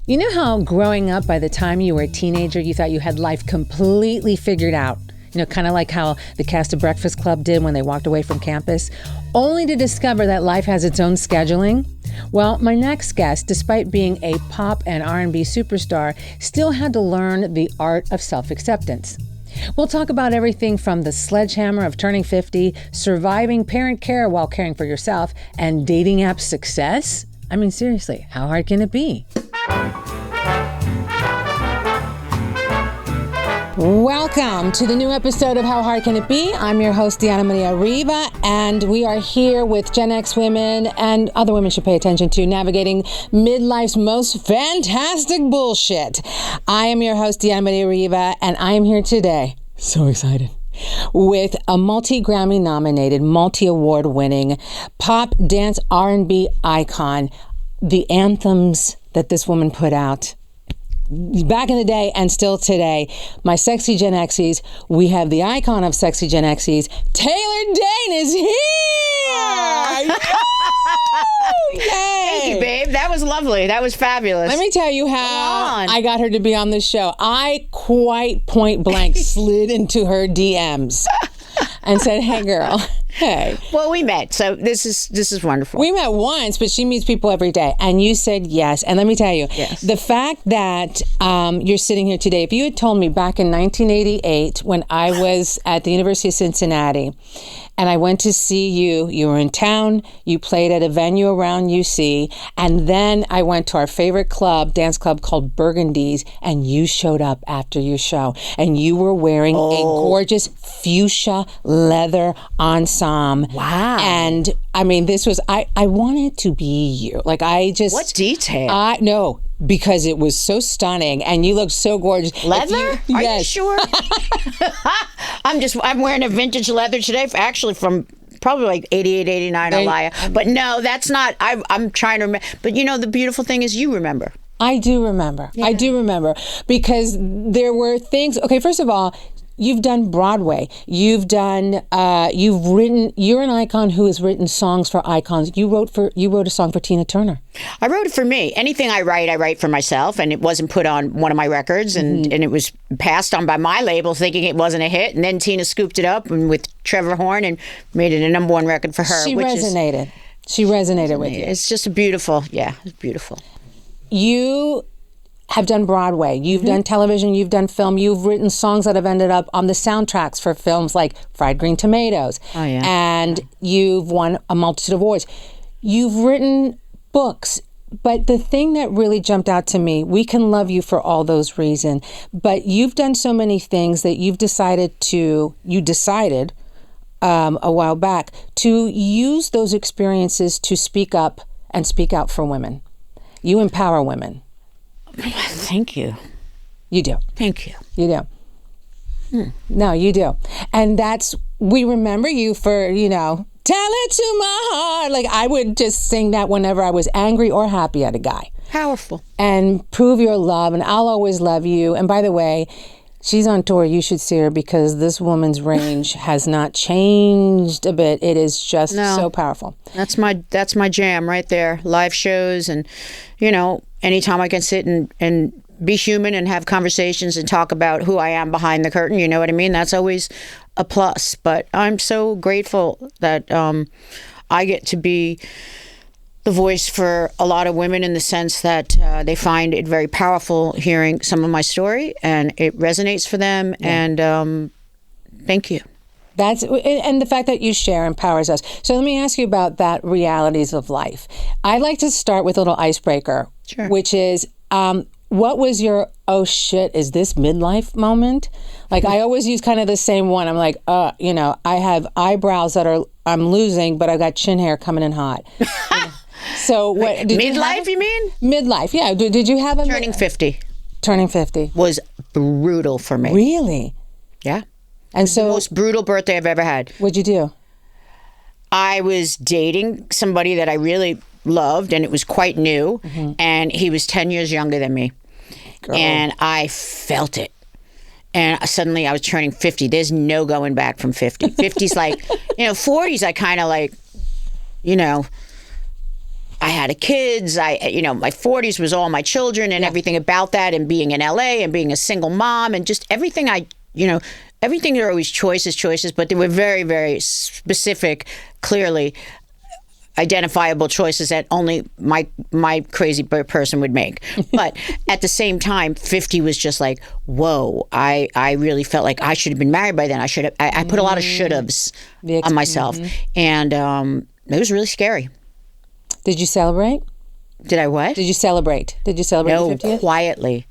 You know how growing up, by the time you were a teenager, you thought you had life completely figured out? You know, kind of like how the cast of Breakfast Club did when they walked away from campus, only to discover that life has its own scheduling? Well, my next guest, despite being a pop and R&B superstar, still had to learn the art of self-acceptance. We'll talk about everything from the sledgehammer of turning 50, surviving parent care while caring for yourself, and dating app success. I mean, seriously, how hard can it be? Welcome to the new episode of How Hard Can It Be? I'm your host, Diana Maria Riva, and we are here with GenX women, and other women should pay attention to, navigating midlife's most fantastic bullshit. I am your host, Diana Maria Riva, and I am here today, so excited, with a multi-Grammy nominated, multi-award winning pop, dance, R&B icon. The anthems that this woman put out back in the day and still today, my sexy Gen Xies. We have the icon of sexy Gen Xies. Taylor Dayne is here! Yay! Thank you, babe. That was lovely. That was fabulous. Let me tell you how I got her to be on the show. I quite point blank slid into her DMs and said, "Hey, girl." Hey. Well, we met, so this is wonderful. We met once, but she meets people every day. And you said yes. And let me tell you, yes. The fact that you're sitting here today, if you had told me back in 1988 when I was at the University of Cincinnati and I went to see you were in town, you played at a venue around UC, and then I went to our favorite club, dance club called Burgundy's, and you showed up after your show. And you were wearing a gorgeous fuchsia leather ensemble. Wow. And I mean, this was, I wanted to be you. Like, I just... What detail? No, because it was so stunning and you looked so gorgeous. Leather? Are yes. you sure? I'm wearing a vintage leather today, actually from probably like 88, 89, Alaya. But no, that's not, I'm trying to remember. But you know, the beautiful thing is you remember. I do remember. Yeah. I do remember because there were things, okay, first of all, you've done Broadway. You've done. You've written. You're an icon who has written songs for icons. You wrote a song for Tina Turner. I wrote it for me. Anything I write for myself, and it wasn't put on one of my records, and it was passed on by my label, thinking it wasn't a hit, and then Tina scooped it up and with Trevor Horn and made it a #1 record for her. She resonated. She resonated with you. It's just a beautiful. Yeah, it's beautiful. You have done Broadway, you've done television, you've done film, you've written songs that have ended up on the soundtracks for films like Fried Green Tomatoes. Oh, yeah. And you've won a multitude of awards. You've written books, but the thing that really jumped out to me, we can love you for all those reasons, but you've done so many things that you decided a while back to use those experiences to speak up and speak out for women. You empower women. Thank you. You do. Thank you. You do. No, you do. And we remember you for, tell it to my heart. Like, I would just sing that whenever I was angry or happy at a guy. Powerful. And prove your love, and I'll always love you. And by the way, she's on tour. You should see her because this woman's range has not changed a bit. It is just so powerful. That's my jam right there. Live shows and, anytime I can sit and be human and have conversations and talk about who I am behind the curtain, you know what I mean? That's always a plus. But I'm so grateful that I get to be the voice for a lot of women in the sense that they find it very powerful hearing some of my story and it resonates for them. Yeah. And thank you. And the fact that you share empowers us. So let me ask you about that realities of life. I'd like to start with a little icebreaker, which is, what was your, oh shit, is this midlife moment? Like, I always use kind of the same one. I'm like, I have eyebrows I'm losing, but I got chin hair coming in hot. So what? Midlife, you mean? Midlife, yeah. Did you have a... Turning 50. Turning 50. Was brutal for me. Really? Yeah. And so, the most brutal birthday I've ever had. What'd you do? I was dating somebody that I really loved, and it was quite new, and he was 10 years younger than me. Girl. And I felt it. And suddenly I was turning 50. There's no going back from 50. 50's like, 40's I kind of like, I had kids. My 40s was all my children and everything about that, and being in LA and being a single mom and just everything. Everything, there are always choices, but they were very, very specific, clearly identifiable choices that only my crazy person would make. But at the same time, 50 was just like, whoa, I really felt like I should have been married by then. I put a lot of should-haves on myself. And it was really scary. Did you celebrate? Did I what? Did you celebrate? Did you celebrate? No, the 50th? Quietly.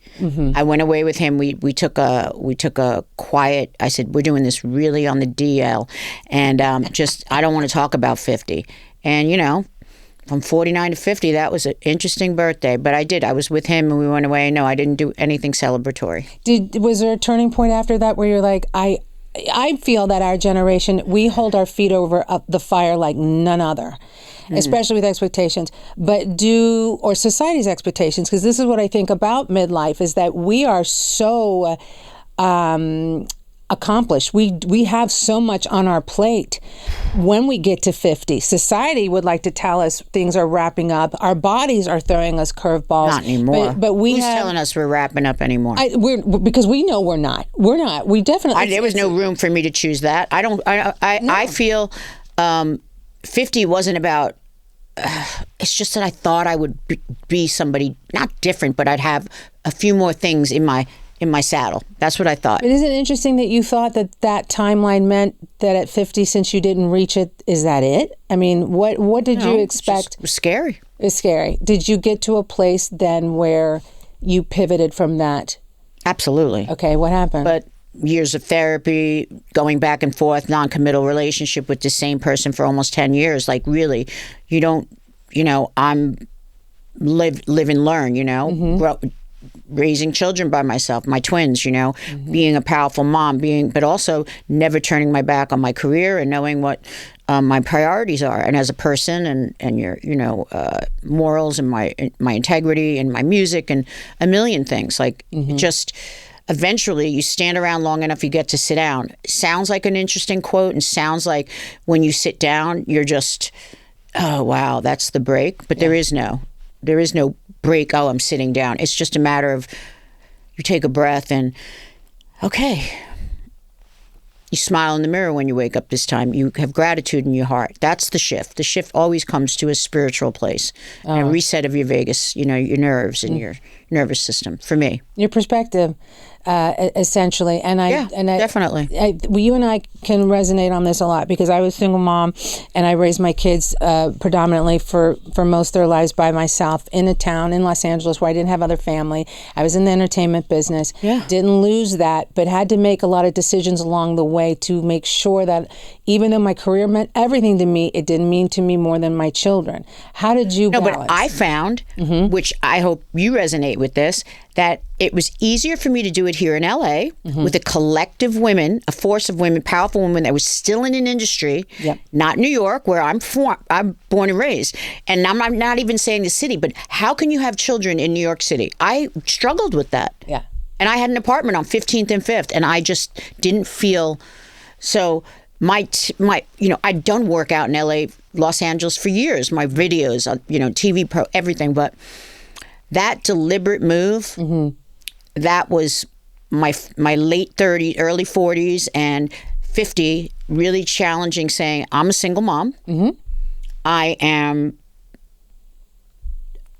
I went away with him. We took a quiet. I said, we're doing this really on the DL, and I don't want to talk about 50. And from 49 to 50, that was an interesting birthday. But I did. I was with him, and we went away. No, I didn't do anything celebratory. Was there a turning point after that where you're like, I feel that our generation, we hold our feet over the fire like none other. Especially with expectations, or society's expectations, because this is what I think about midlife, is that we are so accomplished. We have so much on our plate when we get to 50. Society would like to tell us things are wrapping up. Our bodies are throwing us curveballs. Not anymore. But who's telling us we're wrapping up anymore? Because we know we're not. We're not. We definitely. There was no room for me to choose that. I feel 50 wasn't about. It's just that I thought I would be somebody not different, but I'd have a few more things in my saddle. That's what I thought. But isn't it interesting that you thought that timeline meant that at 50, since you didn't reach it, is that it? I mean, what did you expect? It was scary. It's scary. Did you get to a place then where you pivoted from that? Absolutely. Okay, what happened? But years of therapy, going back and forth, non-committal relationship with the same person for almost 10 years. Like, really, I'm live and learn, raising children by myself, my twins, being a powerful mom, but also never turning my back on my career and knowing what my priorities are, and as a person, and your morals and my integrity and my music and a million things. Like, just eventually you stand around long enough, you get to sit down. Sounds like an interesting quote, and sounds like when you sit down, you're just, oh wow, that's the break. But there is no break. Oh, I'm sitting down. It's just a matter of, you take a breath and, okay, you smile in the mirror when you wake up this time. You have gratitude in your heart. That's the shift. The shift always comes to a spiritual place, a reset of your vagus, your nerves and your nervous system. For me, your perspective, essentially. And I definitely. You and I can resonate on this a lot, because I was a single mom and I raised my kids predominantly for most of their lives by myself in a town in Los Angeles where I didn't have other family. I was in the entertainment business. Didn't lose that, but had to make a lot of decisions along the way to make sure that even though my career meant everything to me, it didn't mean to me more than my children. How did you balance? No, but I found, which I hope you resonate with this, that it was easier for me to do it here in LA with a collective women, a force of women, powerful women that was still in an industry, not New York, where I'm born and raised. And I'm not even saying the city, but how can you have children in New York City? I struggled with that. Yeah. And I had an apartment on 15th and 5th, and I just didn't feel so. I'd done workout in LA, Los Angeles for years. My videos, TV pro, everything, but that deliberate move, that was my late 30s, early 40s, and 50, really challenging, saying, I'm a single mom. I am,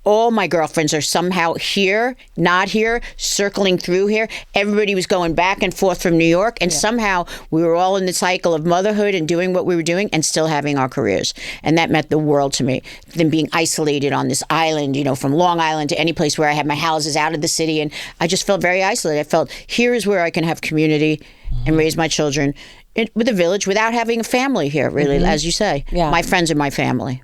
all my girlfriends are somehow here, not here, circling through here. Everybody was going back and forth from New York, and somehow we were all in the cycle of motherhood and doing what we were doing and still having our careers. And that meant the world to me. Then being isolated on this island, from Long Island to any place where I had my houses out of the city, and I just felt very isolated. I felt, here is where I can have community and raise my children with a village without having a family here, really, as you say. My friends are my family.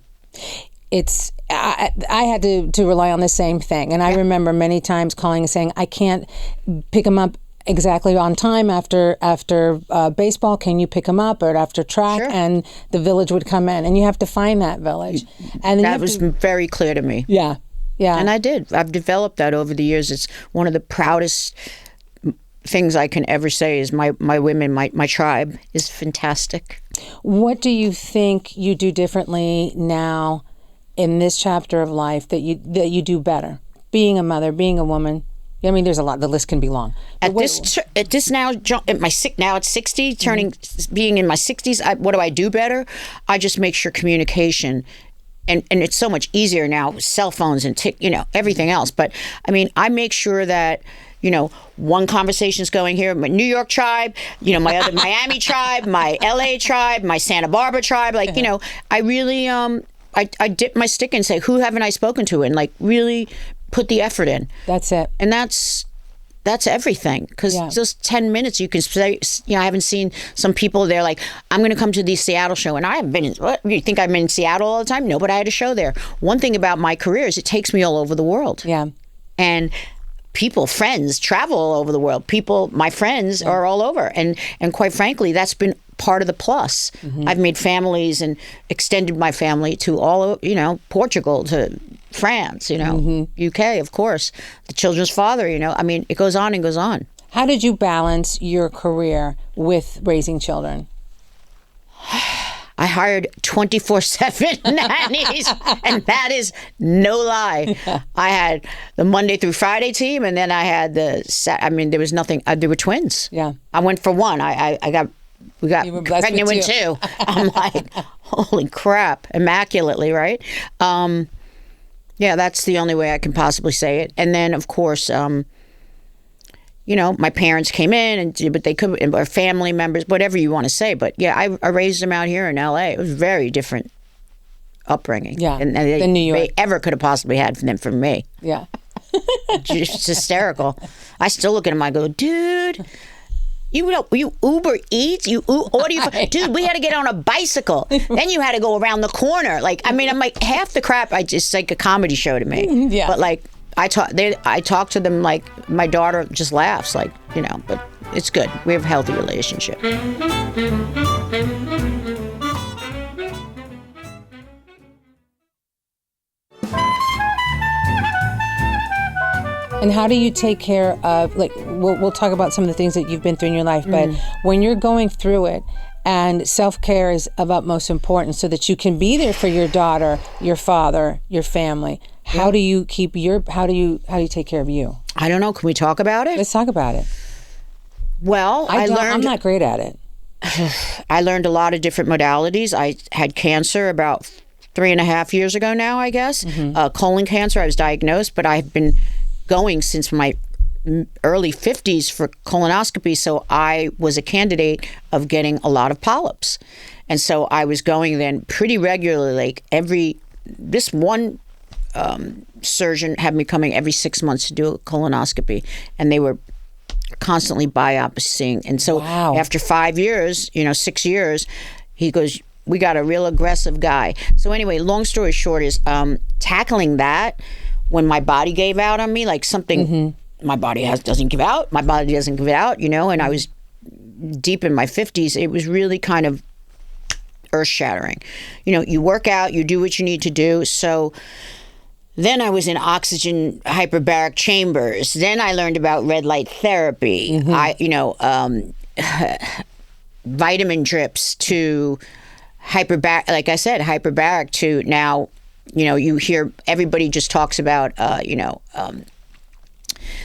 I had to rely on the same thing. And I remember many times calling and saying, I can't pick them up exactly on time after baseball. Can you pick them up? Or after track? Sure. And the village would come in. And you have to find that village. And that was very clear to me. Yeah. And I did. I've developed that over the years. It's one of the proudest things I can ever say is my women, my tribe is fantastic. What do you think you do differently now in this chapter of life that you do better? Being a mother, being a woman. I mean, there's a lot. The list can be long. At this now, now it's 60, being in my 60s. What do I do better? I just make sure communication, and it's so much easier now, cell phones and everything else. But I mean, I make sure that one conversation's going here, my New York tribe, my other Miami tribe, my LA tribe, my Santa Barbara tribe. Like, I really I dip my stick and say, who haven't I spoken to, and like really put the effort in. That's it. And that's everything, because just 10 minutes you can say, I haven't seen some people, they're like, I'm going to come to the Seattle show, and I haven't been what, you think I've been in Seattle all the time? No, but I had a show there. One thing about my career is it takes me all over the world. Yeah. And friends travel all over the world. My friends are all over. And quite frankly, that's been part of the plus. Mm-hmm. I've made families and extended my family to all, Portugal, to France, UK, of course, the children's father, I mean, it goes on and goes on. How did you balance your career with raising children? I hired 24/7 nannies, and that is no lie. Yeah. I had the Monday through Friday team, and then I had there was nothing. There were twins. Yeah, I went for one. We got pregnant with two. I'm like, holy crap, immaculately, right? Yeah, that's the only way I can possibly say it. And then, of course, my parents came in, but they could, or family members, whatever you want to say. But yeah, I raised them out here in LA. It was a very different upbringing. Yeah, and than New York. They ever could have possibly had from me. Yeah. Just hysterical. I still look at them, I go, dude, you Uber Eats, you order, dude, we had to get on a bicycle. Then you had to go around the corner. Like, I mean, I'm like, half the crap, it's like a comedy show to me. Yeah. But like, I talk to them like my daughter just laughs, like, but it's good. We have a healthy relationship. And how do you take care of, like, we'll talk about some of the things that you've been through in your life, but when you're going through it, and self-care is of utmost importance so that you can be there for your daughter, your father, your family. How do you how do you take care of you? I don't know. Can we talk about it? Let's talk about it. Well, I'm not great at it. I learned a lot of different modalities. I had cancer about 3.5 years ago now, I guess. Colon cancer. I was diagnosed, but I've been going since my early 50s for colonoscopy, so I was a candidate of getting a lot of polyps. And so I was going then pretty regularly, like this one surgeon had me coming every 6 months to do a colonoscopy, and they were constantly biopsying. And so after 5 years, 6 years, he goes, we got a real aggressive guy. So anyway, long story short is tackling that when my body gave out on me, like something my body doesn't give out, and I was deep in my 50s, it was really kind of earth-shattering. You work out, you do what you need to do. So then I was in oxygen hyperbaric chambers. Then I learned about red light therapy. Vitamin drips to hyperbaric, like I said, hyperbaric to now, you hear everybody just talks about,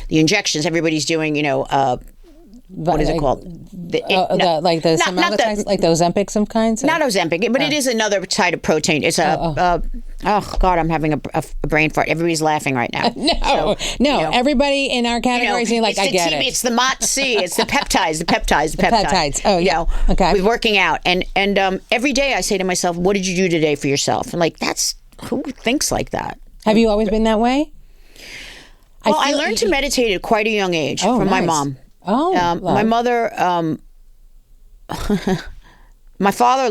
the injections. Everybody's doing, what is it called? Like the Ozempic, some kinds? Not Ozempic, but it is another type of protein. It's oh God, I'm having a brain fart. Everybody's laughing right now. No, everybody in our category is like, I get it. It's the MOTS-C, it's the peptides. Oh, yeah. Okay. We're working out. And every day I say to myself, what did you do today for yourself? And like, who thinks like that? Have you always been that way? Well, I learned to meditate at quite a young age from my mom. My mother, my father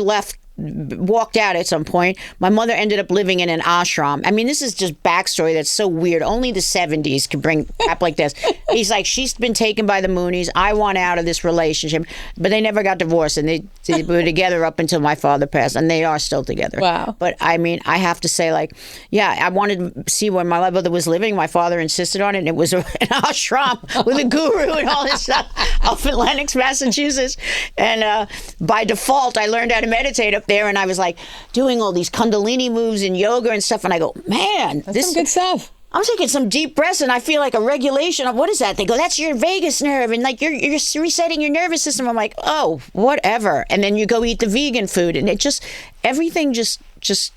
walked out at some point. My mother ended up living in an ashram. I mean, this is just backstory that's so weird. Only the 70s could bring crap like this. He's like, she's been taken by the Moonies. I want out of this relationship. But they never got divorced, and they were together up until my father passed, and they are still together. Wow. But I mean, I have to say, like, yeah, I wanted to see where my mother was living. My father insisted on it, and it was an ashram with a guru and all this stuff up in Lenox, Massachusetts. And by default, I learned how to meditate up there, and I was like doing all these Kundalini moves and yoga and stuff, and I go, man, That's some good stuff. I'm taking some deep breaths, and I feel like a regulation of, what is that? They go, that's your vagus nerve, and like you're resetting your nervous system. I'm like, oh, whatever. And then you go eat the vegan food, and it just, everything just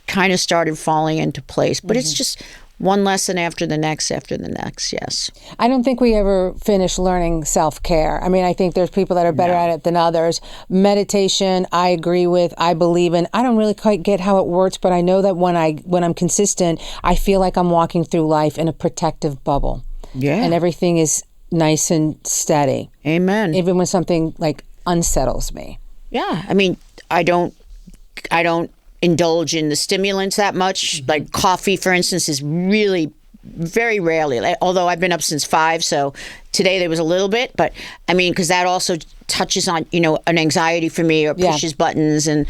kind of started falling into place. But it's just one lesson after the next, yes. I don't think we ever finish learning self-care. I mean, I think there's people that are better at it than others. Meditation, I agree with, I believe in. I don't really quite get how it works, but I know that when I'm consistent, I feel like I'm walking through life in a protective bubble. Yeah. And everything is nice and steady. Amen. Even when something like unsettles me. Yeah. I mean, I don't indulge in the stimulants that much. Like coffee, for instance, is really very rarely, although I've been up since 5, so today there was a little bit, but I mean, because that also touches on, an anxiety for me, or pushes buttons, and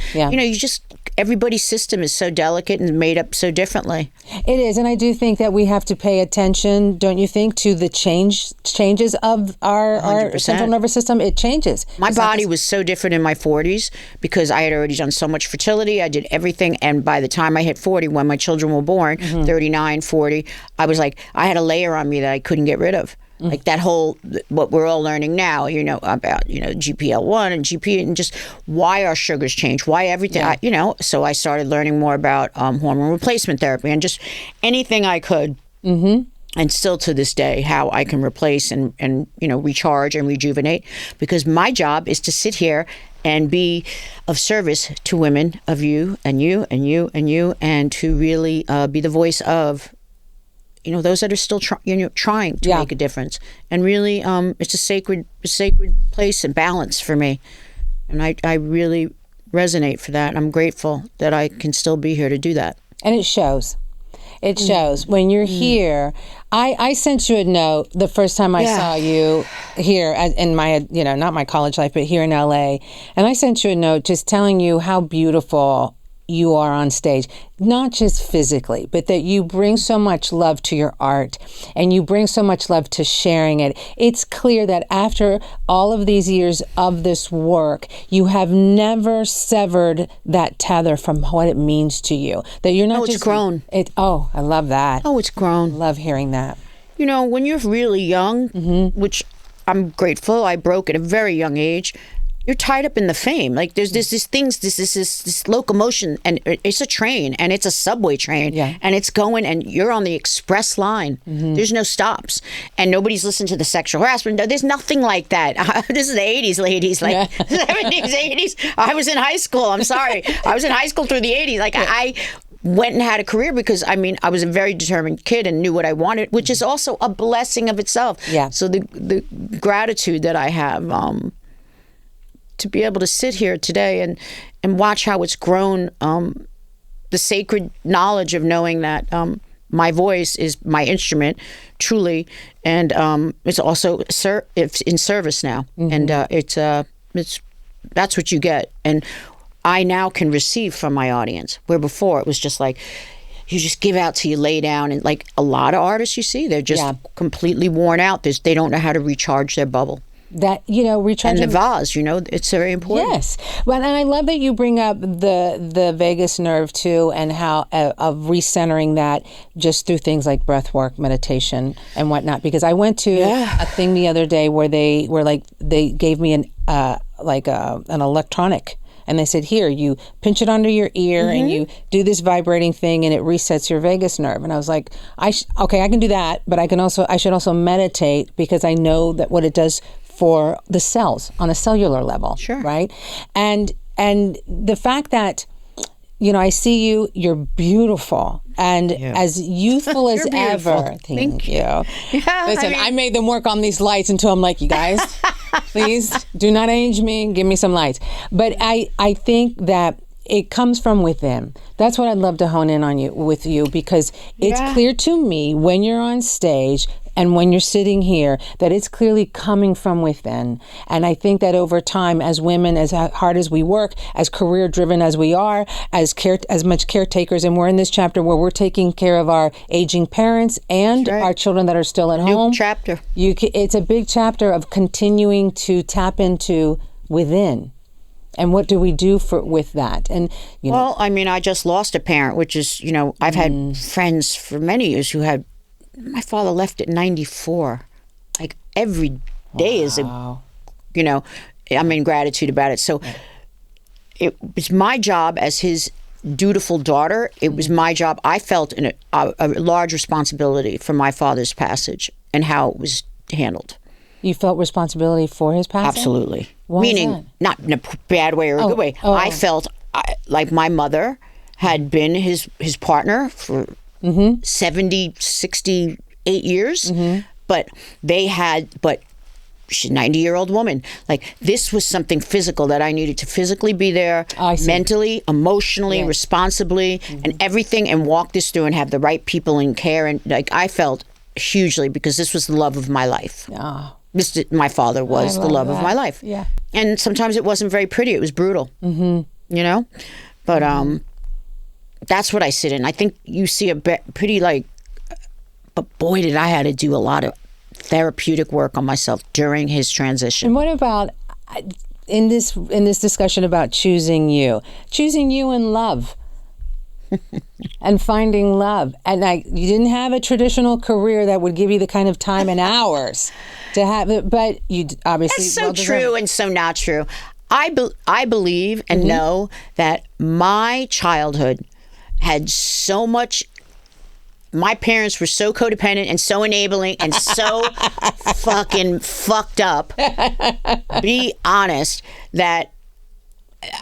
everybody's system is so delicate and made up so differently. It is, and I do think that we have to pay attention, don't you think, to the changes of our central nervous system. It changes. My body was so different in my 40s because I had already done so much fertility. I did everything, and by the time I hit 40, when my children were born, 39, 40, I was like, I had a layer on me that I couldn't get rid of. Like that whole, what we're all learning now, about, GPL1 and GP, and just why our sugars change, why everything, so I started learning more about hormone replacement therapy and just anything I could. And still to this day, how I can replace and recharge and rejuvenate, because my job is to sit here and be of service to women, of you and you and you and you, and to really be the voice of those that are still trying to make a difference. And really, it's a sacred place and balance for me. And I really resonate for that. I'm grateful that I can still be here to do that. And it shows. It shows. When you're here, I sent you a note the first time I saw you here in my, not my college life, but here in LA. And I sent you a note just telling you how beautiful you are on stage, not just physically, but that you bring so much love to your art and you bring so much love to sharing it. It's clear that after all of these years of this work, you have never severed that tether from what it means to you. That you're not just... it's grown. I love that. Oh, it's grown. Love hearing that. When you're really young, which I'm grateful, I broke at a very young age, you're tied up in the fame. Like there's this locomotion, and it's a train, and it's a subway train, and it's going, and you're on the express line. There's no stops, and nobody's listening to the sexual harassment. No, there's nothing like that. This is the 80s, ladies, like 70s, 80s. I was in high school. I'm sorry, I was in high school through the 80s. Like I went and had a career because I was a very determined kid and knew what I wanted, which is also a blessing of itself. Yeah. So the gratitude that I have. To be able to sit here today and watch how it's grown, the sacred knowledge of knowing that my voice is my instrument, truly, and it's also it's in service now, and it's that's what you get, and I now can receive from my audience, where before it was just like you just give out till you lay down, and like a lot of artists you see, they're just completely worn out. They don't know how to recharge their bubble. That recharging, and the vase, it's very important. Yes, well, and I love that you bring up the vagus nerve too, and how of recentering that just through things like breath work, meditation, and whatnot. Because I went to a thing the other day where they gave me an electronic. And they said, here, you pinch it under your ear and you do this vibrating thing and it resets your vagus nerve. And I was like, I can do that, but I should also meditate, because I know that what it does for the cells on a cellular level. Sure. Right? And the fact that, I see you're beautiful and as youthful as ever. Thank you. Yeah, listen, I made them work on these lights until I'm like, you guys, please do not age me. Give me some lights. But I think that it comes from within. That's what I'd love to hone in on with you, because it's clear to me when you're on stage, And when you're sitting here, that it's clearly coming from within. And I think that over time, as women, as hard as we work, as career driven as we are, as much caretakers, and we're in this chapter where we're taking care of our aging parents and our children that are still at home. New chapter. It's a big chapter of continuing to tap into within. And what do we do with that? And well, I mean, I just lost a parent, which is, I've had friends for many years who had, my father left at 94. Like every day is I'm in gratitude about it. So it was my job as his dutiful daughter. It was my job. I felt a large responsibility for my father's passage and how it was handled. You felt responsibility for his passing? Absolutely. Why Meaning, is that? not in a bad way or a good way. I felt like my mother had been his partner for 70, 68 years. But she's a 90-year-old woman. Like, this was something physical that I needed to physically be there, mentally, emotionally, responsibly, and everything, and walk this through and have the right people in care. And I felt hugely, because this was the love of my life. My father was the love of my life. Yeah. And sometimes it wasn't very pretty. It was brutal. But that's what I sit in. I think you see pretty but boy, did I had to do a lot of therapeutic work on myself during his transition. And what about in this discussion about choosing you in love? And finding love. And you didn't have a traditional career that would give you the kind of time and hours to have it, but you obviously... That's so true and so not true. I believe and know that my childhood had so much... My parents were so codependent and so enabling and so fucking fucked up, be honest, that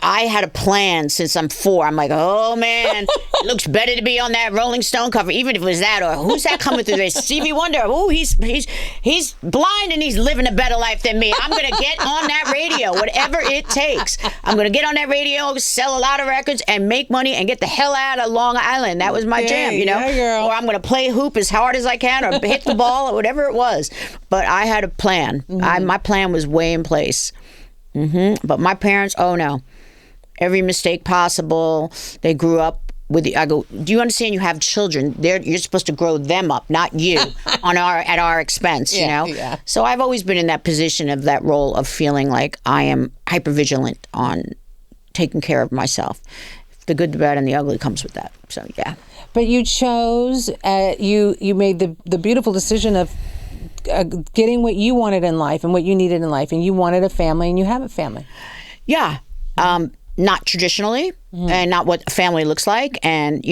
I had a plan since I'm 4. I'm like, oh man, it looks better to be on that Rolling Stone cover, even if it was that, or who's that coming through there? Stevie Wonder. Oh, he's blind and he's living a better life than me. I'm gonna get on that radio, whatever it takes. I'm gonna get on that radio, sell a lot of records, and make money and get the hell out of Long Island. That was my jam, Yeah, girl. Or I'm gonna play hoop as hard as I can, or hit the ball, or whatever it was. But I had a plan. My plan was way in place. But my parents, oh no. Every mistake possible. They grew up with I go, do you understand you have children? You're supposed to grow them up, not you, at our expense, you know? Yeah. So I've always been in that position of that role of feeling like I am hypervigilant on taking care of myself. The good, the bad, and the ugly comes with that. So, yeah. But you chose, you made the beautiful decision of getting what you wanted in life and what you needed in life, and you wanted a family, and you have a family. Yeah. Not traditionally, and not what a family looks like. And,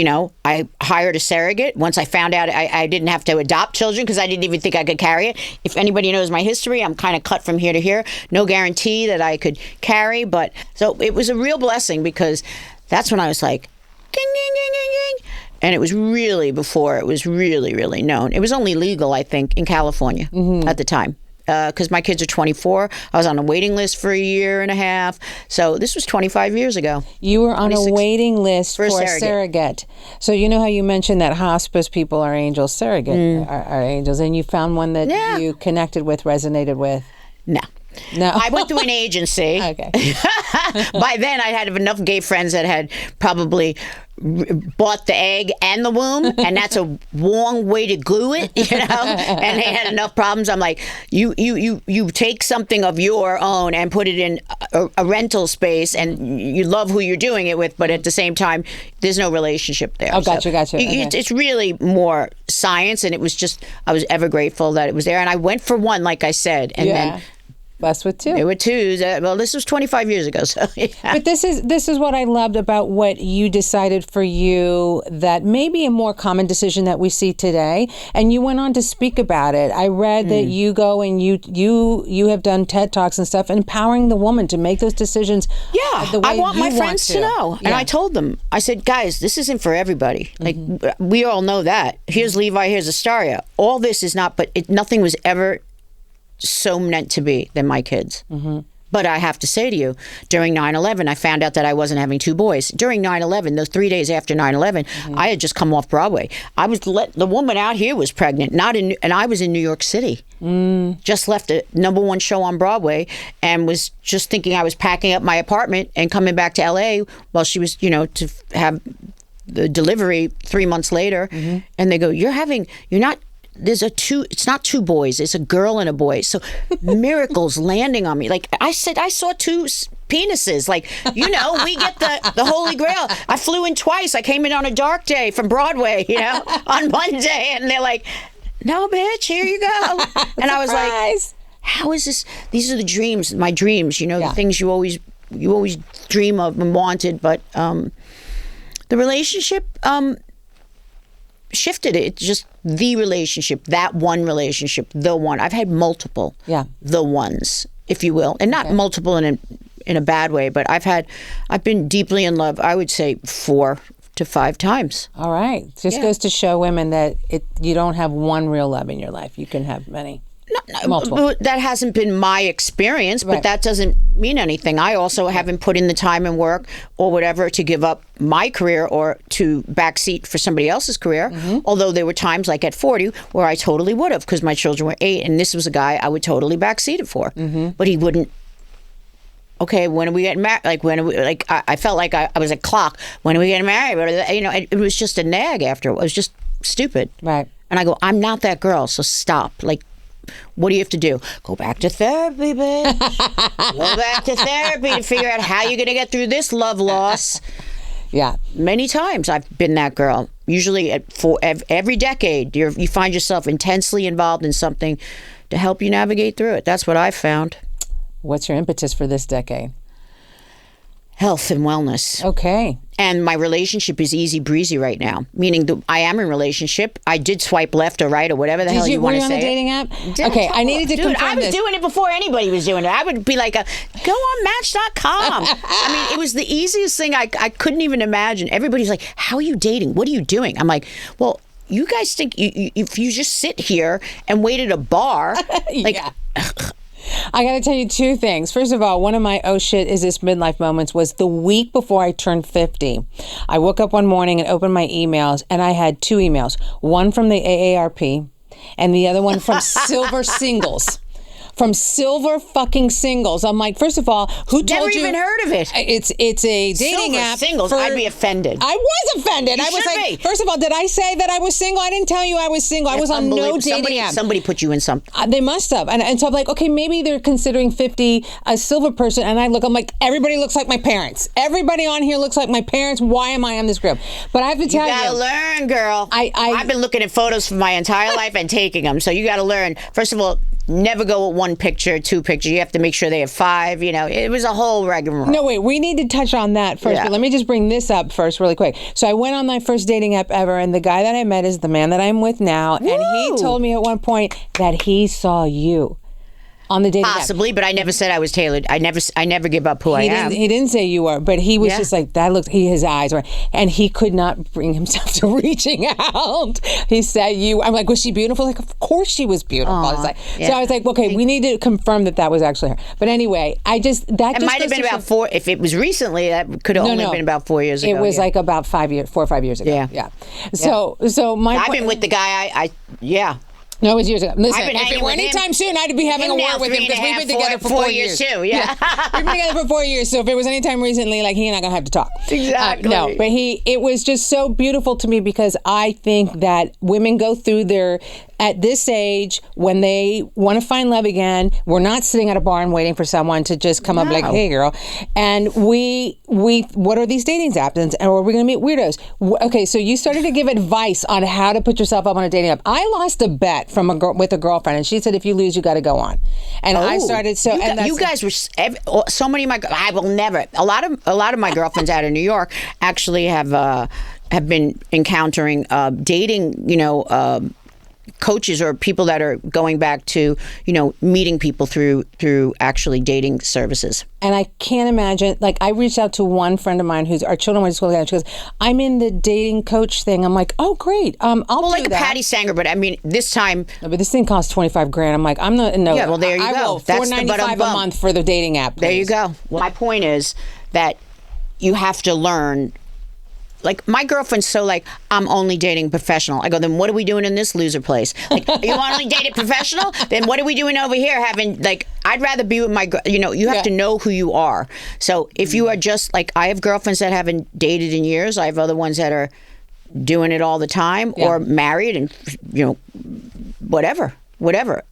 I hired a surrogate. Once I found out I didn't have to adopt children because I didn't even think I could carry it. If anybody knows my history, I'm kind of cut from here to here. No guarantee that I could carry. But so it was a real blessing, because that's when I was like, ging, ging, ging, ging, ging. And it was really before it was really, really known. It was only legal, I think, in California at the time. Because my kids are 24. I was on a waiting list for a year and a half. So this was 25 years ago. You were on a waiting list for a surrogate. So you know how you mentioned that hospice people are angels, surrogate are angels, and you found one that you connected with, resonated with? No. I went through an agency. Okay. By then, I had enough gay friends that had probably bought the egg and the womb, and that's a long way to glue it, and they had enough problems. I'm like, you take something of your own and put it in a rental space, and you love who you're doing it with, but at the same time, there's no relationship there. Oh, gotcha. Okay. It's really more science, and it was just, I was ever grateful that it was there, and I went for one, like I said, and then blessed with 2. There were 2. Well, this was 25 years ago, so yeah. But this is what I loved about what you decided for you, that may be a more common decision that we see today, and you went on to speak about it. I read that you go and you have done TED Talks and stuff, empowering the woman to make those decisions. Yeah, the way I want my friends to know, and Yeah. I told them. I said, guys, this isn't for everybody. Like, we all know that. Here's Levi, here's Astaria. All this is not, but nothing was ever so meant to be than my kids. But I have to say to you, during 9/11, I found out that I wasn't having two boys. During 9/11, those 3 days after 9/11, I had just come off Broadway. The woman out here was pregnant, and I was in New York City. Just left a #1 show on Broadway and was just thinking I was packing up my apartment and coming back to LA while she was, to have the delivery 3 months later. And they go, it's not two boys, it's a girl and a boy. So miracles landing on me. Like I said, I saw two penises. Like, we get the Holy Grail. I flew in twice. I came in on a dark day from Broadway, on Monday. And they're like, no, bitch, here you go. And I was like, how is this? These are the dreams, my dreams, the things you always dream of and wanted. But the relationship, shifted it. It's just the relationship, that one relationship, the one. I've had multiple, the ones, if you will, and not multiple in a bad way, but I've been deeply in love. I would say 4 to 5 times. All right, just goes to show women that you don't have one real love in your life. You can have many. Multiple. That hasn't been my experience, but that doesn't mean anything. I also haven't put in the time and work or whatever to give up my career or to backseat for somebody else's career. Although there were times, like at 40, where I totally would have, because my children were 8, and this was a guy I would totally backseat it for. But he wouldn't. Okay, when are we getting married? I felt like I was a clock. When are we getting married? It was just a nag after. It was just stupid. Right. And I go, I'm not that girl, so stop. What do you have to do? Go back to therapy, bitch. Go back to therapy to figure out how you're going to get through this love loss. Yeah. Many times I've been that girl. Usually for every decade, you find yourself intensely involved in something to help you navigate through it. That's what I've found. What's your impetus for this decade? Health and wellness. Okay. And my relationship is easy breezy right now, meaning I am in a relationship. I did swipe left or right or whatever the hell you want to say. Were you on the dating app? Okay, I needed to confirm I was this. doing it before anybody was doing it. I would be like, go on Match.com. I mean, it was the easiest thing I couldn't even imagine. Everybody's like, how are you dating? What are you doing? I'm like, well, you guys think if you just sit here and wait at a bar, I got to tell you 2 things. First of all, one of my oh shit is this midlife moments was the week before I turned 50. I woke up one morning and opened my emails, and I had 2 emails. One from the AARP and the other one from Silver Singles. From Silver fucking Singles. I'm like, first of all, who told you? Never even heard of it. It's a dating Silver app. Singles. I'd be offended. I was offended. You I was should like, be. first of all, did I say that I was single? I didn't tell you I was single. I was on no dating app. Somebody put you in something. They must have. And so I'm like, okay, maybe they're considering 50 a silver person. And I'm like, everybody looks like my parents. Everybody on here looks like my parents. Why am I on this group? But I have to tell you. You gotta learn, girl. I've been looking at photos for my entire life and taking them. So you gotta learn. First of all, never go with 1 picture, 2 pictures. You have to make sure they have 5. It was a whole rigmarole. No, wait. We need to touch on that first. Yeah. But let me just bring this up first really quick. So I went on my first dating app ever, and the guy that I met is the man that I'm with now. Woo! And he told me at one point that he saw you on the dating Possibly, app. but I never said I was tailored. I never give up who I am. He didn't say you were, but he was just like, that looked, his eyes were, and he could not bring himself to reaching out. He said I'm like, was she beautiful? Like, of course she was beautiful. I was like, So I was like, okay, we need to confirm that was actually her. But anyway, it might have been about 4, if it was recently, that could have only been about 4 years ago. It was like about 4 or 5 years ago. Yeah. So I've been with the guy, No, it was years ago. Listen, I've been if it were anytime soon, I'd be having a word with him because we've been together for 4 years. Too, yeah. We've been together for 4 years, so if it was anytime recently, he and I gonna have to talk. Exactly. No, but it was just so beautiful to me because I think that women go through at this age, when they want to find love again, we're not sitting at a bar and waiting for someone to just come up like, hey, girl. And we what are these dating apps? And are we going to meet weirdos? Okay, so you started to give advice on how to put yourself up on a dating app. I lost a bet with a girlfriend, and she said, if you lose, you got to go on. And I started, you guys were, so many of my, I will never, a lot of my girlfriends out of New York actually have been encountering dating, coaches or people that are going back to, meeting people through actually dating services. And I can't imagine, like, I reached out to one friend of mine who's, our children went to school together. She goes, I'm in the dating coach thing. I'm like, oh, great. I'll do like that. a Patty Sanger, but I mean, this time. No, but this thing costs $25,000. I'm like, I'm not, no. Yeah, well, there you I go. Will That's $4.95 a month for the dating app. Please. There you go. Well, my point is that you have to learn. Like, my girlfriend's so like, I'm only dating professional. I go, then what are we doing in this loser place? Like, you only dated professional? Then what are we doing over here having, like, I'd rather be with my, you have to know who you are. So if you are just, like, I have girlfriends that haven't dated in years. I have other ones that are doing it all the time or married and, whatever.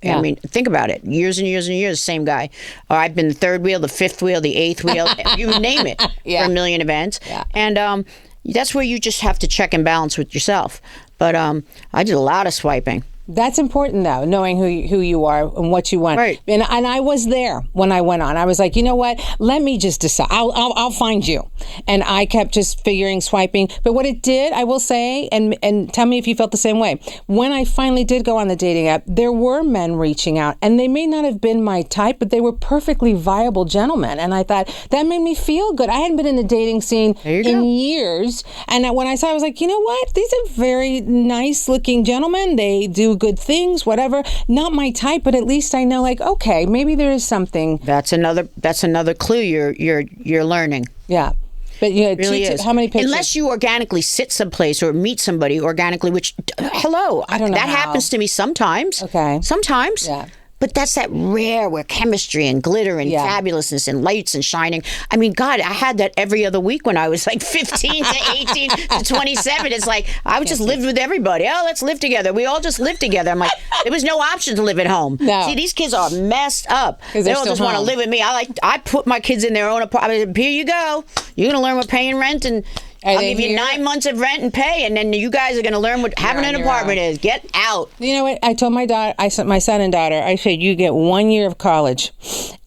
Yeah. I mean, think about it. Years and years and years, same guy. Or I've been the third wheel, the fifth wheel, the eighth wheel, you name it, for a million events. Yeah. And, that's where you just have to check and balance with yourself. But I did a lot of swiping. That's important, though, knowing who you are and what you want. Right. And I was there when I went on. I was like, you know what? Let me just decide. I'll find you. And I kept just figuring, swiping. But what it did, I will say, and tell me if you felt the same way. When I finally did go on the dating app, there were men reaching out. And they may not have been my type, but they were perfectly viable gentlemen. And I thought, that made me feel good. I hadn't been in the dating scene in years. And when I saw it, I was like, you know what? These are very nice-looking gentlemen. They do good things, whatever. Not my type, but at least I know, like, okay, maybe there is something. That's another clue you're learning. Yeah. But it really is. How many pictures? Unless you organically sit someplace or meet somebody organically, which, hello, I don't know that happens to me sometimes. Okay. Sometimes. Yeah. But that's that rare where chemistry and glitter and fabulousness and lights and shining. I mean, God, I had that every other week when I was like 15 to 18 to 27. It's like, I would just live with everybody. Oh, let's live together. We all just live together. I'm like, there was no option to live at home. No. See, these kids are messed up. They all just want to live with me. I put my kids in their own apartment. Here you go. You're going to learn what paying rent and I'll give you 9 months of rent and pay, and then you guys are going to learn what having an apartment is. Get out. You know what? I told my daughter, my son and daughter, I said, you get 1 year of college.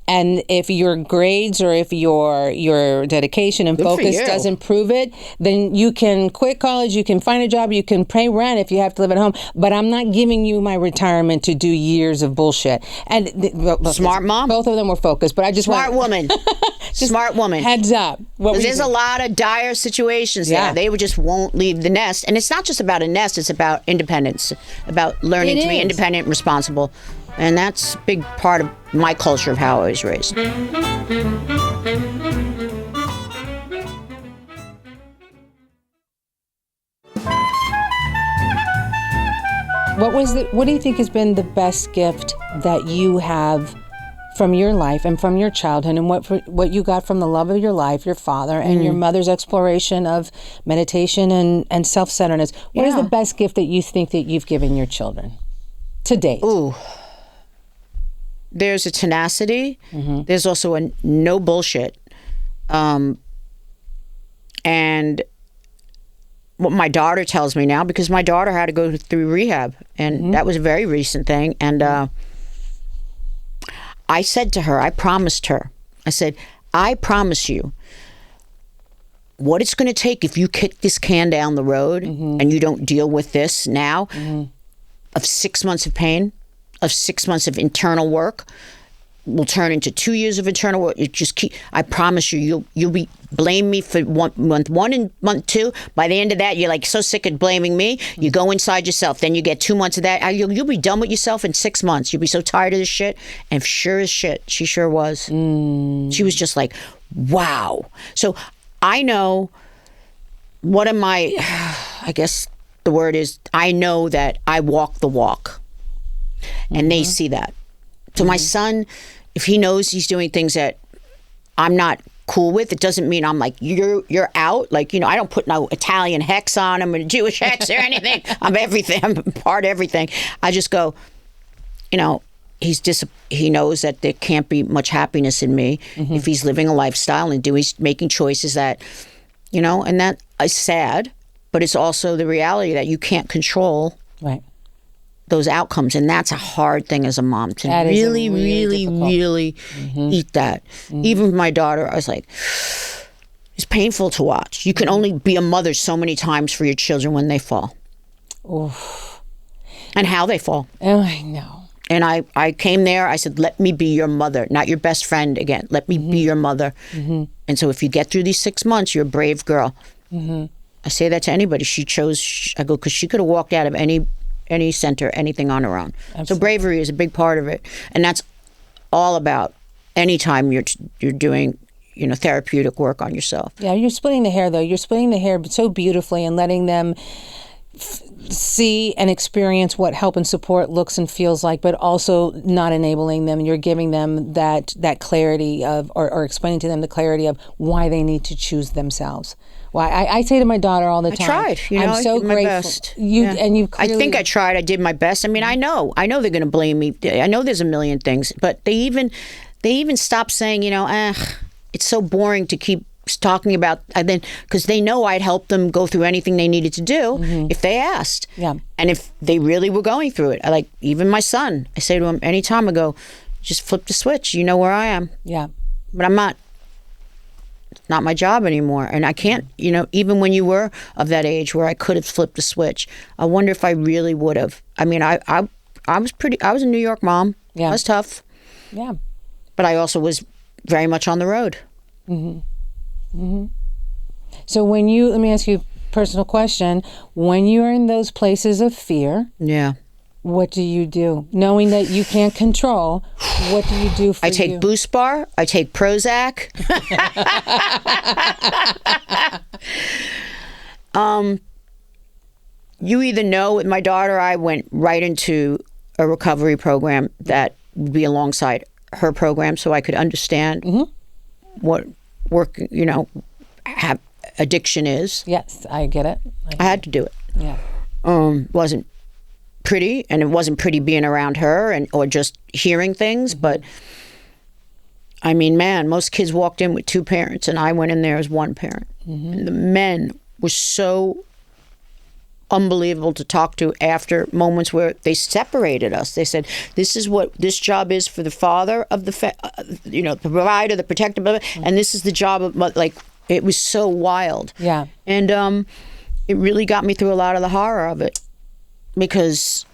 And if your grades or if your dedication and focus doesn't prove it, then you can quit college, you can find a job, you can pay rent if you have to live at home. But I'm not giving you my retirement to do years of bullshit. And smart mom. Both of them were focused, but I just smart woman. Smart woman. Heads up. There's a lot of dire situations there. They just won't leave the nest. And it's not just about a nest, it's about independence, about learning to be independent and responsible. And that's a big part of my culture of how I was raised. What do you think has been the best gift that you have from your life and from your childhood, and what you got from the love of your life, your father, and your mother's exploration of meditation and self-centeredness? What is the best gift that you think that you've given your children to date? Ooh. There's a tenacity. Mm-hmm. There's also a no bullshit. And what my daughter tells me now, because my daughter had to go through rehab, and that was a very recent thing. And I said to her, I promised her, I said, I promise you, what it's going to take if you kick this can down the road and you don't deal with this now, of 6 months of pain, of 6 months of internal work, will turn into 2 years of internal work. It just I promise you, you'll be blame me for month one and month two. By the end of that, you're like so sick of blaming me. You go inside yourself. Then you get 2 months of that. You'll be done with yourself in 6 months. You'll be so tired of this shit. And sure as shit, she sure was. She was just like, wow. So I know what am I? I guess the word is I know that I walk the walk. And they see that. So my son, if he knows he's doing things that I'm not cool with, it doesn't mean I'm like, you're out. Like, I don't put no Italian hex on him or Jewish hex or anything. I'm everything. I'm part of everything. I just go, he knows that there can't be much happiness in me if he's living a lifestyle and he's making choices that, and that is sad, but it's also the reality that you can't control. Right. Those outcomes, and that's a hard thing as a mom to really eat that. Even with my daughter, I was like, it's painful to watch. You can only be a mother so many times for your children when they fall. Oof. And how they fall. Oh, I know. And I came there, I said, let me be your mother, not your best friend again. Let me be your mother. And so if you get through these 6 months, you're a brave girl. I say that to anybody. She chose, I go, because she could have walked out of any center, anything on her own. Absolutely. So bravery is a big part of it. And that's all about anytime you're doing, therapeutic work on yourself. Yeah, you're splitting the hair, though. You're splitting the hair so beautifully and letting them see and experience what help and support looks and feels like, but also not enabling them. You're giving them that clarity of, or explaining to them the clarity of why they need to choose themselves. Why I say to my daughter all the time, I tried. I'm so I did my grateful. best. And you clearly, I think I tried. I did my best. I mean, I know they're going to blame me. I know there's a million things, but they even stopped saying, it's so boring to keep talking about, because they know I'd help them go through anything they needed to do if they asked. Yeah. And if they really were going through it, even my son, I say to him anytime, I go, just flip the switch. You know where I am. Yeah. But I'm not. It's not my job anymore. And I can't, even when you were of that age where I could have flipped the switch, I wonder if I really would have. I mean, I was a New York mom. Yeah. I was tough. Yeah. But I also was very much on the road. So let me ask you a personal question. When you're in those places of fear, what do you do? Knowing that you can't control, what do you do for you? I take Boost Bar. I take Prozac. You either know, with my daughter, I went right into a recovery program that would be alongside her program so I could understand what work, have addiction is. Yes, I get it. I had to do it. Yeah. Wasn't pretty, and it wasn't pretty being around her or just hearing things, but I mean, man, most kids walked in with two parents, and I went in there as one parent. And the men were so unbelievable to talk to after moments where they separated us. They said, this is what this job is for the father of the the provider, the protector, and this is the job of, it was so wild. Yeah. And it really got me through a lot of the horror of it, because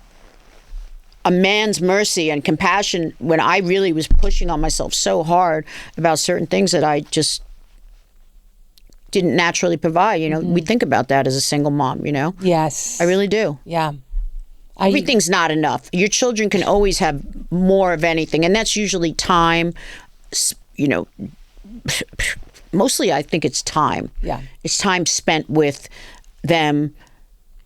a man's mercy and compassion, when I really was pushing on myself so hard about certain things that I just didn't naturally provide. We think about that as a single mom, Yes. I really do. Yeah. Everything's not enough. Your children can always have more of anything, and that's usually time, mostly I think it's time. Yeah. It's time spent with them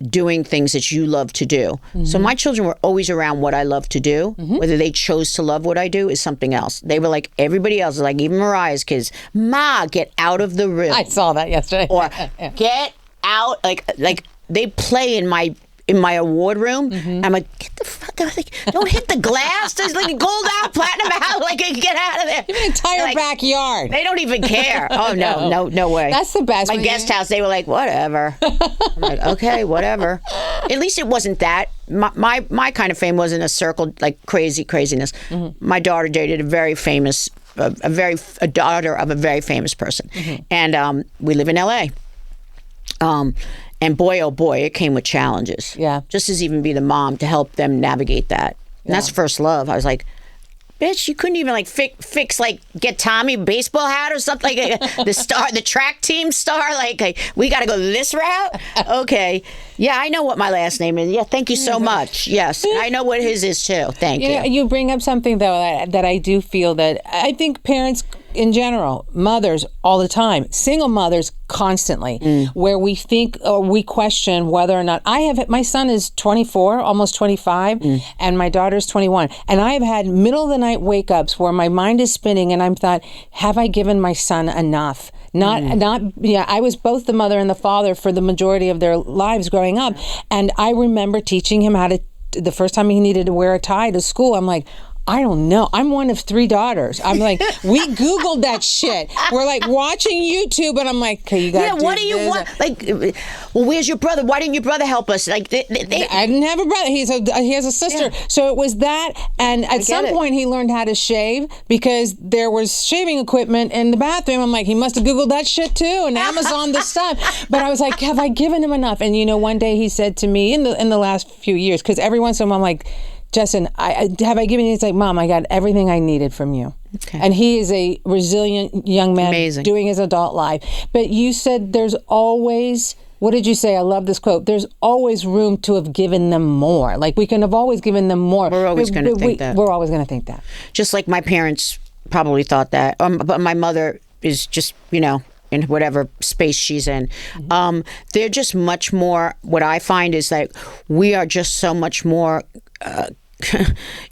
doing things that you love to do. So my children were always around what I love to do. Whether they chose to love what I do is something else. They were like everybody else, like even Mariah's kids. Ma, get out of the room. I saw that yesterday. Or get out, like they play in my award room. I'm like, get the fuck out! Don't hit the glass. There's like a gold out, platinum out. Get out of there. You have an entire backyard. They don't even care. Oh no way. That's the best. My guest house, they were like, whatever. I'm like, okay, whatever. At least it wasn't that. My kind of fame wasn't a circle craziness. My daughter dated a very famous, a daughter of a very famous person, and we live in L.A. And boy, oh boy, it came with challenges. Yeah. Just as even be the mom to help them navigate that. And that's first love. I was like, bitch, you couldn't even fix get Tommy a baseball hat or something, the track team star. We got to go this route. Okay. Yeah, I know what my last name is. Yeah, thank you so much. Yes, I know what his is too. Thank you. You bring up something though that I do feel that I think parents in general, mothers all the time, single mothers constantly, where we think or we question whether or not my son is 24, almost 25, and my daughter's 21. And I have had middle of the night wake ups where my mind is spinning and I'm thought, have I given my son enough? I was both the mother and the father for the majority of their lives growing up. And I remember teaching him the first time he needed to wear a tie to school, I'm like, I don't know. I'm one of 3 daughters. I'm like, we Googled that shit. We're like watching YouTube, and I'm like, okay, you got to do what do you want? Like, well, where's your brother? Why didn't your brother help us? Like, I didn't have a brother. He has a sister. Yeah. So it was that, and at some point he learned how to shave because there was shaving equipment in the bathroom. I'm like, he must have Googled that shit too, and Amazon the stuff. But I was like, have I given him enough? And one day he said to me in the last few years, because every once in a while I'm like, Justin, have I given you? He's like, Mom, I got everything I needed from you. Okay. And he is a resilient young man doing his adult life. But you said there's always, what did you say? I love this quote. There's always room to have given them more. Like, we can have always given them more. We're always going to think that. We're always going to think that. Just like my parents probably thought that. But my mother is just, in whatever space she's in. Mm-hmm. They're just much more, what I find is that we are just so much more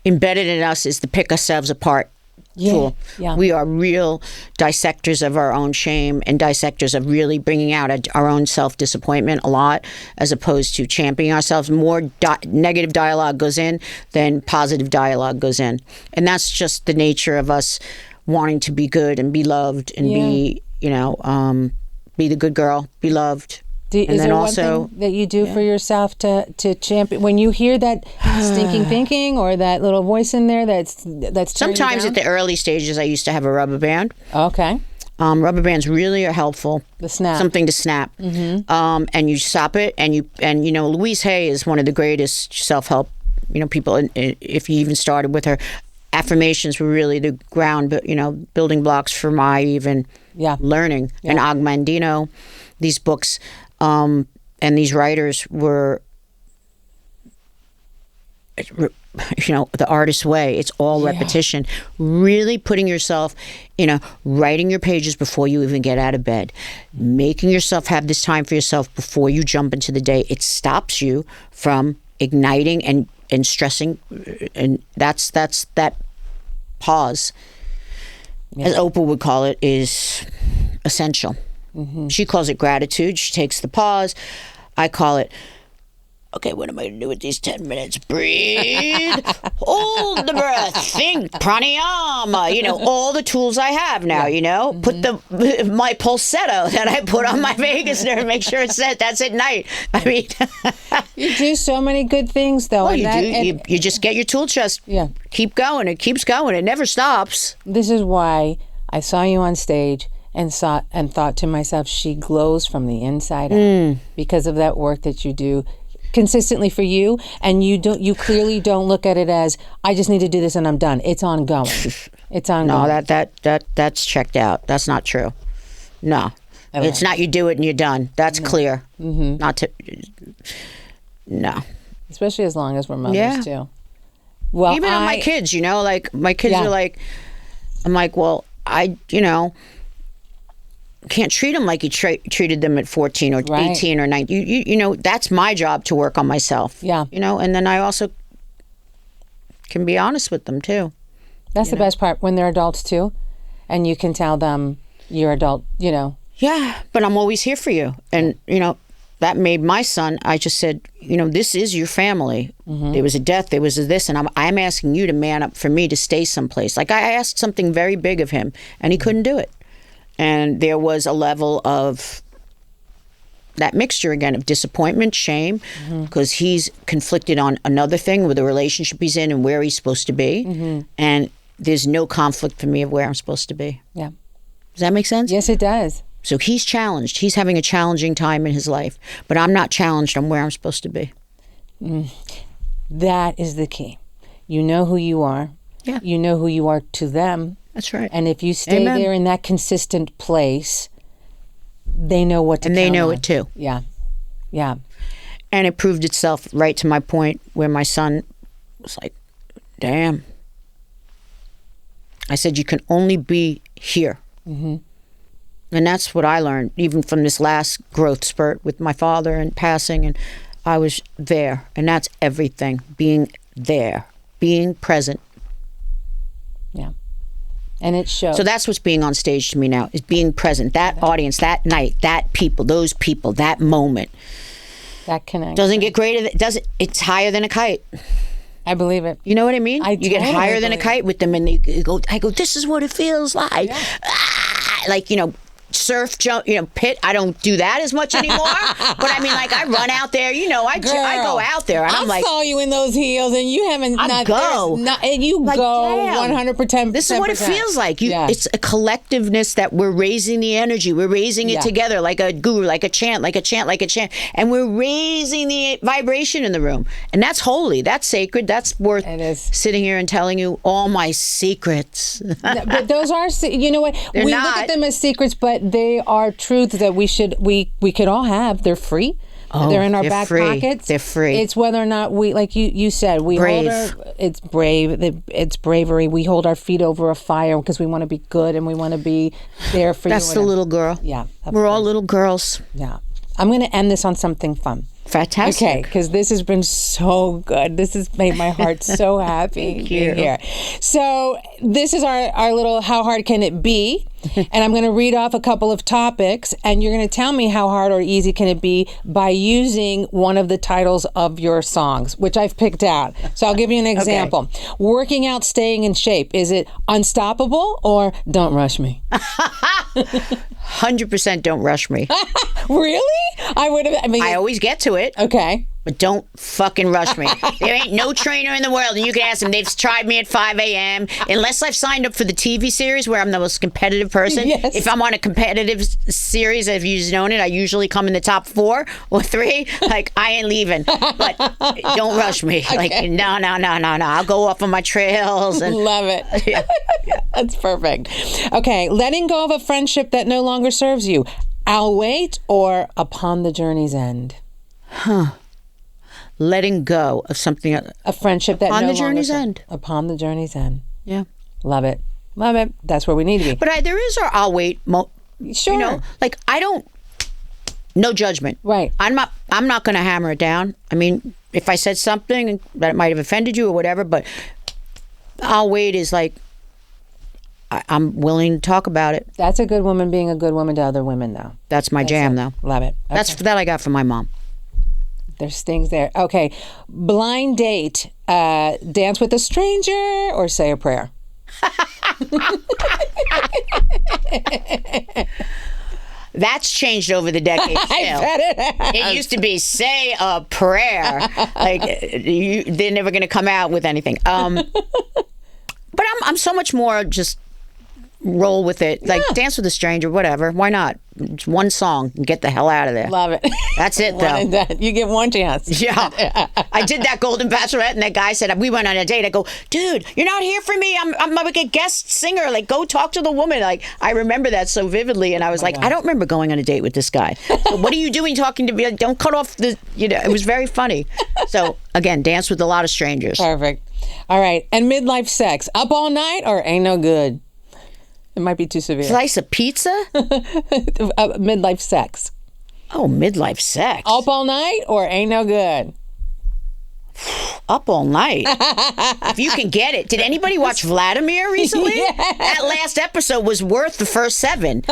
embedded in us is to pick ourselves apart tool. Yeah. We are real dissectors of our own shame and dissectors of really bringing out our own self-disappointment a lot, as opposed to championing ourselves. More negative dialogue goes in than positive dialogue goes in. And that's just the nature of us wanting to be good and be loved and be the good girl, be loved. Is there one thing that you do for yourself to champion when you hear that stinking thinking or that little voice in there that's sometimes at the early stages I used to have a rubber band. Okay. Rubber bands really are helpful. The snap. Something to snap. Mm-hmm. And you stop it, and Louise Hay is one of the greatest self-help people. And if you even started with her, affirmations were really the ground, but building blocks for my even learning. Yeah. And Og Mandino, these books. And these writers were, the artist's way. It's all repetition. Really putting yourself, writing your pages before you even get out of bed, making yourself have this time for yourself before you jump into the day. It stops you from igniting and stressing, and that's that pause, as Oprah would call it, is essential. Mm-hmm. She calls it gratitude. She takes the pause. I call it, okay, what am I going to do with these 10 minutes? Breathe, hold the breath, think, pranayama, all the tools I have now, Mm-hmm. Put my pulsetto that I put on my vagus nerve, make sure it's set. That's at night. I mean. You do so many good things, though. Well, you just get your tool chest. Yeah. Keep going. It keeps going. It never stops. This is why I saw you on stage and thought to myself, she glows from the inside out because of that work that you do consistently for you, and you clearly don't look at it as, I just need to do this and I'm done. It's ongoing. It's ongoing. No, that's checked out. That's not true. No. Okay. It's not you do it and you're done. That's clear. Mm-hmm. No. Especially as long as we're mothers too. Well, even on my kids, like my kids are like, I'm like, well, can't treat them like you treated them at 14 or 18 or 19. That's my job to work on myself. Yeah. And then I also can be honest with them too. That's the best part, when they're adults too, and you can tell them you're adult, Yeah, but I'm always here for you. And, that made my son, I just said, this is your family. Mm-hmm. There was a death, there was a this, and I'm asking you to man up for me to stay someplace. Like, I asked something very big of him, and he couldn't do it. And there was a level of that mixture again of disappointment, shame, because he's conflicted on another thing with the relationship he's in and where he's supposed to be. Mm-hmm. And there's no conflict for me of where I'm supposed to be. Yeah. Does that make sense? Yes, it does. So he's challenged. He's having a challenging time in his life. But I'm not challenged on where I'm supposed to be. That is the key. You know who you are. Yeah. You know who you are to them. That's right. And if you stay there in that consistent place, they know what to And they know it too. Yeah. Yeah. And it proved itself right to my point where my son was like, damn. I said, you can only be here. Mm-hmm. And that's what I learned, even from this last growth spurt with my father and passing. And I was there. And that's everything. Being there. Being present. Yeah. And it shows. So that's what's being on stage to me now, is being present. That audience, that night, that people, those people, that moment. That connection. Doesn't get greater. It's higher than a kite. I believe it. You know what I mean? I You get totally higher than a believe kite with them, and you go. I go. This is what it feels like. Like, surf, jump, pit. I don't do that as much anymore. But I mean, like, I run out there. I go out there, and I'm like, I saw you in those heels, and you haven't. I go. And you Like, go damn. 100%. This is what it feels like. It's a collectiveness that we're raising the energy. We're raising it together, like a guru, like a chant, and we're raising the vibration in the room. And that's holy. That's sacred. That's worth sitting here and telling you all my secrets. But those are, you know what? They're we not. look at them as secrets, but they are truths that we could all have. They're free. Oh, they're in our they're back free. pockets. They're free. It's whether or not we, like you said, we Brave. it's brave. It's bravery. We hold our feet over a fire because we want to be good and we want to be there for you. That's the little girl. Yeah. We're all little girls. Yeah. I'm going to end this on something fun. Fantastic. Okay, because this has been so good. This has made my heart so happy. Thank you. Here. So this is our little How Hard Can It Be? And I'm going to read off a couple of topics, and you're going to tell me how hard or easy can it be by using one of the titles of your songs, which I've picked out. So I'll give you an example. Okay. Working out, staying in shape. Is it Unstoppable or Don't Rush Me? 100% Don't Rush Me. Really? I always get to it. Okay. But don't fucking rush me. There ain't no trainer in the world, and you can ask them. They've tried me at 5 a.m. Unless I've signed up for the TV series where I'm the most competitive person. Yes. If I'm on a competitive series, if you've known it, I usually come in the top 4 or 3. Like, I ain't leaving. But don't rush me. Okay. Like, no. I'll go off on my trails. And love it. Yeah. That's perfect. Okay, letting go of a friendship that no longer serves you. I'll wait or Upon the Journey's End? Letting go of something. A friendship that Upon no the journey's longer end. Upon the journey's end. Yeah. Love it. Love it. That's where we need to be. But there is our I'll wait. Sure. Like, I don't. No judgment. Right. I'm not going to hammer it down. I mean, if I said something that might have offended you or whatever, but I'll wait is like, I'm willing to talk about it. That's a good woman being a good woman to other women, though. That's my jam, though. Love it. Okay. That I got from my mom. There's things there. Okay. Blind date. Dance with a stranger or say a prayer? That's changed over the decades. I bet it has. It used to be say a prayer. Like, they're never going to come out with anything. But I'm so much more just roll with it. Like, dance with a stranger, whatever. Why not? It's one song and get the hell out of there. Love it. That's it, though. You get one chance. Yeah. I did that Golden Bachelorette, and that guy said, we went on a date. I go, dude, you're not here for me. I'm like a guest singer. Like, go talk to the woman. Like, I remember that so vividly, and I was God. I don't remember going on a date with this guy. So what are you doing talking to me? Don't cut off the, it was very funny. So, again, dance with a lot of strangers. Perfect. All right. And midlife sex. Up all night or ain't no good? It might be too severe. Slice of pizza? Midlife sex. Oh, midlife sex. Up all night or ain't no good? Up all night. If you can get it. Did anybody watch Vladimir recently? Yes. That last episode was worth the first 7.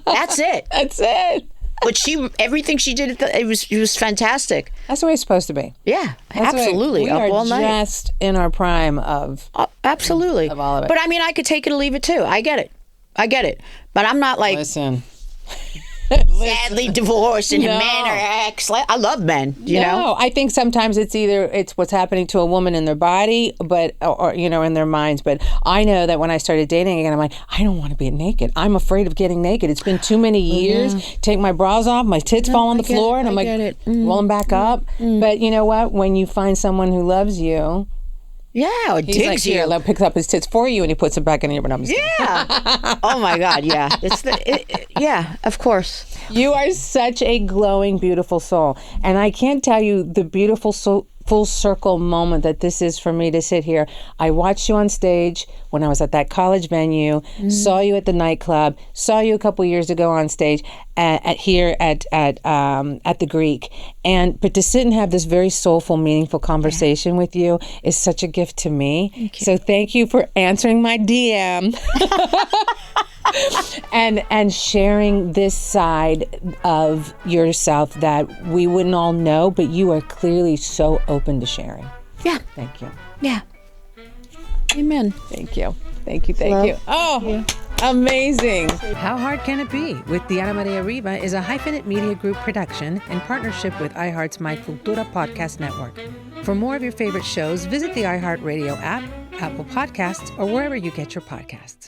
That's it. That's it. But everything she did, it was fantastic. That's the way it's supposed to be. Yeah, absolutely. We Up are all night. Just in our prime of absolutely of all of it. But I mean, I could take it or leave it too. I get it. But I'm not like Listen. sadly divorced and men are ex. I love men. You know. I think sometimes it's what's happening to a woman in their body, but or in their minds. But I know that when I started dating again, I'm like, I don't want to be naked. I'm afraid of getting naked. It's been too many years. Take my bras off, my tits fall on the floor, and I'm like, roll them back up. But you know what? When you find someone who loves you. Yeah, or digs like, you. He picks up his tits for you and he puts it back in your butt. Yeah. Oh my God. Yeah. Yeah. Of course. You are such a glowing, beautiful soul, and I can't tell you the beautiful full circle moment that this is for me to sit here. I watched you on stage when I was at that college venue, saw you at the nightclub, saw you a couple years ago on stage at the Greek, but to sit and have this very soulful, meaningful conversation with you is such a gift to me. So thank you for answering my DM. and sharing this side of yourself that we wouldn't all know, but you are clearly so open to sharing. Yeah. Thank you. Yeah. Amen. Thank you. Thank you. Thank you. Oh, amazing. How Hard Can It Be with Diana Maria Riva is a Hyphenate Media Group production in partnership with iHeart's My Cultura podcast network. For more of your favorite shows, visit the iHeartRadio app, Apple Podcasts, or wherever you get your podcasts.